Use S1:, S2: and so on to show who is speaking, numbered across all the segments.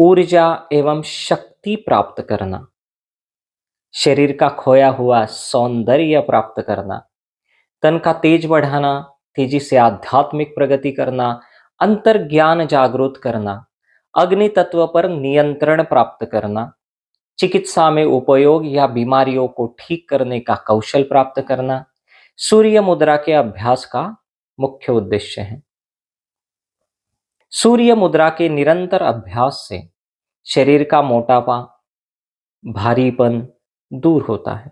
S1: ऊर्जा एवं शक्ति प्राप्त करना, शरीर का खोया हुआ सौंदर्य प्राप्त करना, तन का तेज बढ़ाना, तेजी से आध्यात्मिक प्रगति करना, अंतर्ज्ञान जागृत करना, अग्नि तत्व पर नियंत्रण प्राप्त करना, चिकित्सा में उपयोग या बीमारियों को ठीक करने का कौशल प्राप्त करना, सूर्य मुद्रा के अभ्यास का मुख्य उद्देश्य है। सूर्य मुद्रा के निरंतर अभ्यास से शरीर का मोटापा, भारीपन दूर होता है।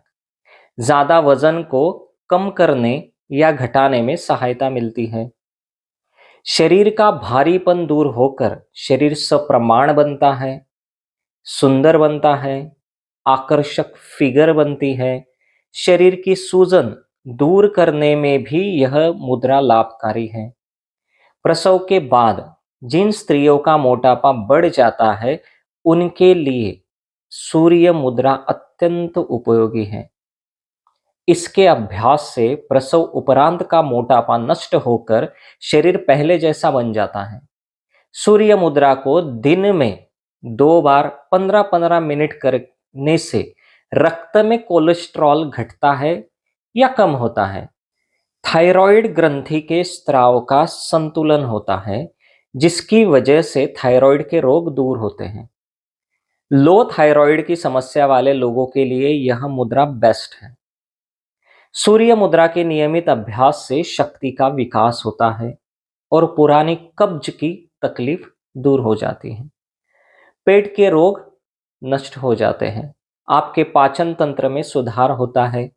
S1: ज्यादा वजन को कम करने या घटाने में सहायता मिलती है। शरीर का भारीपन दूर होकर शरीर सप्रमाण बनता है, सुंदर बनता है, आकर्षक फिगर बनती है। शरीर की सूजन दूर करने में भी यह मुद्रा लाभकारी है। प्रसव के बाद जिन स्त्रियों का मोटापा बढ़ जाता है, उनके लिए सूर्य मुद्रा अत्यंत उपयोगी है। इसके अभ्यास से प्रसव उपरांत का मोटापा नष्ट होकर शरीर पहले जैसा बन जाता है। सूर्य मुद्रा को दिन में 2 बार 15-15 मिनट करने से रक्त में कोलेस्ट्रॉल घटता है या कम होता है। थायराइड ग्रंथि के स्राव का संतुलन होता है, जिसकी वजह से थायराइड के रोग दूर होते हैं। लो थायराइड की समस्या वाले लोगों के लिए यह मुद्रा बेस्ट है। सूर्य मुद्रा के नियमित अभ्यास से शक्ति का विकास होता है और पुरानी कब्ज की तकलीफ दूर हो जाती है। पेट के रोग नष्ट हो जाते हैं। आपके पाचन तंत्र में सुधार होता है।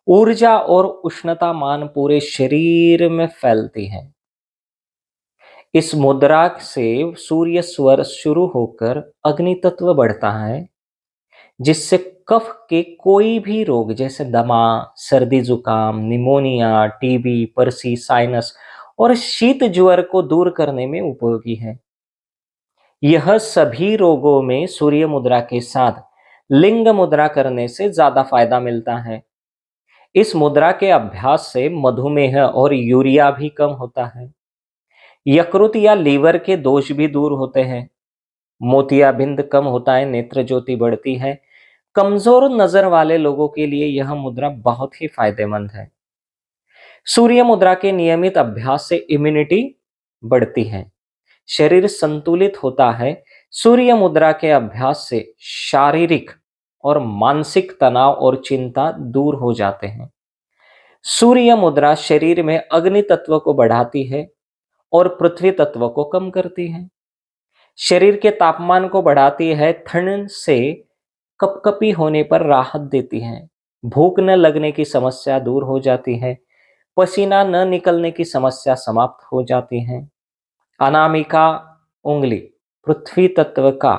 S1: ऊर्जा और उष्णता मान पूरे शरीर में फैलती है। इस मुद्रा से सूर्य स्वर शुरू होकर अग्नि तत्व बढ़ता है, जिससे कफ के कोई भी रोग जैसे दमा, सर्दी जुकाम, निमोनिया, टीबी, परसी, साइनस और शीत ज्वर को दूर करने में उपयोगी है। यह सभी रोगों में सूर्य मुद्रा के साथ लिंग मुद्रा करने से ज्यादा फायदा मिलता है। इस मुद्रा के अभ्यास से मधुमेह और यूरिया भी कम होता है। यकृत या लीवर के दोष भी दूर होते हैं। मोतियाबिंद कम होता है, नेत्र ज्योति बढ़ती है। कमजोर नजर वाले लोगों के लिए यह मुद्रा बहुत ही फायदेमंद है। सूर्य मुद्रा के नियमित अभ्यास से इम्यूनिटी बढ़ती है, शरीर संतुलित होता है। सूर्य मुद्रा के अभ्यास से शारीरिक और मानसिक तनाव और चिंता दूर हो जाते हैं। सूर्य मुद्रा शरीर में अग्नि तत्व को बढ़ाती है और पृथ्वी तत्व को कम करती है। शरीर के तापमान को बढ़ाती है, ठंड से कपकपी होने पर राहत देती है। भूख न लगने की समस्या दूर हो जाती है। पसीना न निकलने की समस्या समाप्त हो जाती है। अनामिका उंगली पृथ्वी तत्व का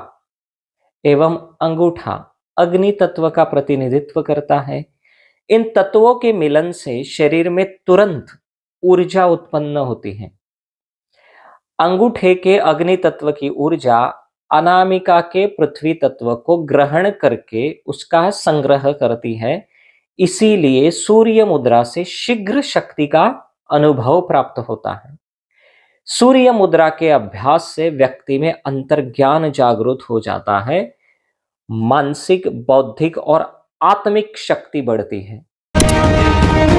S1: एवं अंगूठा अग्नि तत्व का प्रतिनिधित्व करता है। इन तत्वों के मिलन से शरीर में तुरंत ऊर्जा उत्पन्न होती है। अंगूठे के अग्नि तत्व की ऊर्जा अनामिका के पृथ्वी तत्व को ग्रहण करके उसका संग्रह करती है। इसीलिए सूर्य मुद्रा से शीघ्र शक्ति का अनुभव प्राप्त होता है। सूर्य मुद्रा के अभ्यास से व्यक्ति में अंतर्ज्ञान जागृत हो जाता है। मानसिक, बौद्धिक और आत्मिक शक्ति बढ़ती है।